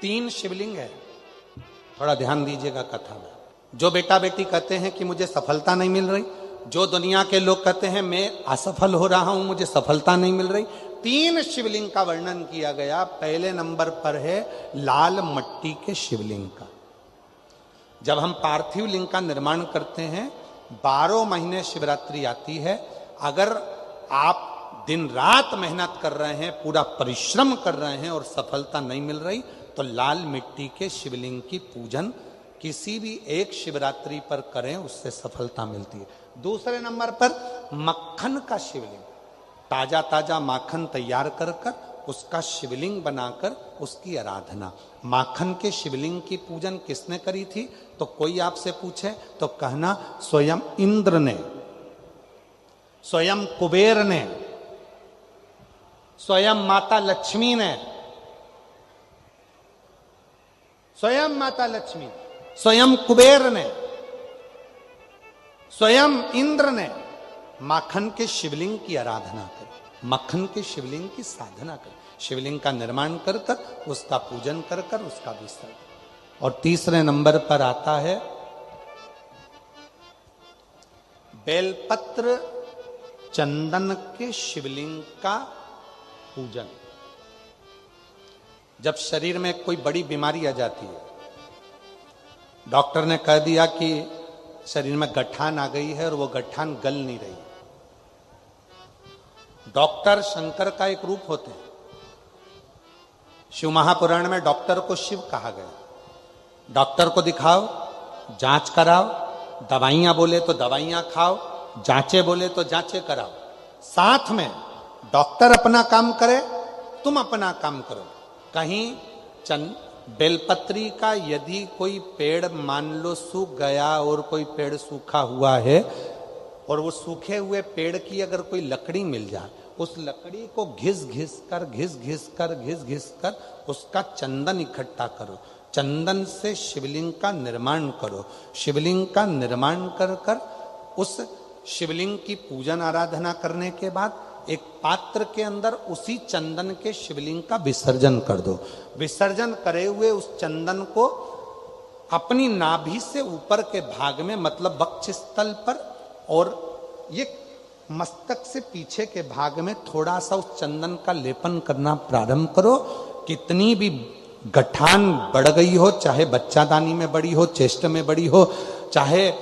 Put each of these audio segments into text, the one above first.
3 शिवलिंग है। थोड़ा ध्यान दीजिएगा कथा में। जो बेटा बेटी कहते हैं कि मुझे सफलता नहीं मिल रही, जो दुनिया के लोग कहते हैं मैं असफल हो रहा हूं, मुझे सफलता नहीं मिल रही, 3 शिवलिंग का वर्णन किया गया। पहले नंबर पर है लाल मट्टी के शिवलिंग का। जब हम पार्थिव लिंग का निर्माण करते हैं, 12 महीने शिवरात्रि आती है। अगर आप दिन रात मेहनत कर रहे हैं, पूरा परिश्रम कर रहे हैं और सफलता नहीं मिल रही, तो लाल मिट्टी के शिवलिंग की पूजन किसी भी एक शिवरात्रि पर करें, उससे सफलता मिलती है। दूसरे नंबर पर मक्खन का शिवलिंग, ताजा ताजा माखन तैयार कर कर उसका शिवलिंग बनाकर उसकी आराधना। माखन के शिवलिंग की पूजन किसने करी थी? तो कोई आपसे पूछे तो कहना स्वयं इंद्र ने, स्वयं कुबेर ने, स्वयं माता लक्ष्मी ने, स्वयं माता लक्ष्मी, स्वयं कुबेर ने, स्वयं इंद्र ने माखन के शिवलिंग की आराधना करी, मक्खन के शिवलिंग की साधना करी, शिवलिंग का निर्माण कर कर उसका पूजन कर कर उसका विसर्जन। और तीसरे नंबर पर आता है बेलपत्र चंदन के शिवलिंग का पूजन। जब शरीर में कोई बड़ी बीमारी आ जाती है, डॉक्टर ने कह दिया कि शरीर में गठान आ गई है और वो गठान गल नहीं रही। डॉक्टर शंकर का एक रूप होते हैं। शिव महापुराण में डॉक्टर को शिव कहा गया। डॉक्टर को दिखाओ, जांच कराओ, दवाइयां बोले तो दवाइयां खाओ, जांचे बोले तो जांचे कराओ। साथ में डॉक्टर अपना काम करे, तुम अपना काम करो। कहीं बेलपत्री का यदि कोई पेड़ मान लो सूख गया और कोई पेड़ सूखा हुआ है, और वो सूखे हुए पेड़ की अगर कोई लकड़ी मिल जाए, उस लकड़ी को घिस घिस कर उसका चंदन इकट्ठा करो, चंदन से शिवलिंग का निर्माण करो। शिवलिंग का निर्माण कर कर उस शिवलिंग की पूजन आराधना करने के बाद एक पात्र के अंदर उसी चंदन के शिवलिंग का विसर्जन कर दो। विसर्जन करे हुए उस चंदन को अपनी नाभि से ऊपर के भाग में, मतलब वक्षस्थल पर, और ये मस्तक से पीछे के भाग में थोड़ा सा उस चंदन का लेपन करना प्रारंभ करो। कितनी भी गठान बढ़ गई हो, चाहे बच्चादानी में बड़ी हो, चेस्ट में बड़ी हो, चाहे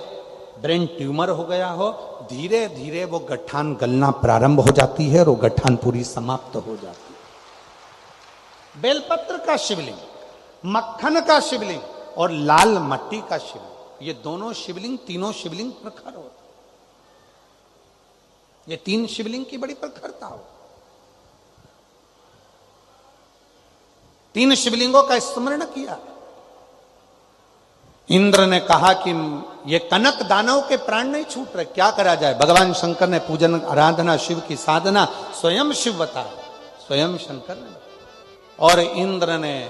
ब्रेन ट्यूमर हो गया हो, धीरे धीरे वो गठान गलना प्रारंभ हो जाती है और वो गठान पूरी समाप्त हो जाती है। बेलपत्र का शिवलिंग, मक्खन का शिवलिंग और लाल मट्टी का शिवलिंग, ये दोनों शिवलिंग, तीनों शिवलिंग प्रखर होते। ये 3 शिवलिंग की बड़ी प्रखरता हो। 3 शिवलिंगों का स्मरण किया। इंद्र ने कहा कि ये कनक दानव के प्राण नहीं छूट रहे, क्या करा जाए। भगवान शंकर ने पूजन आराधना, शिव की साधना, स्वयं शिव बताया, स्वयं शंकर ने। और इंद्र ने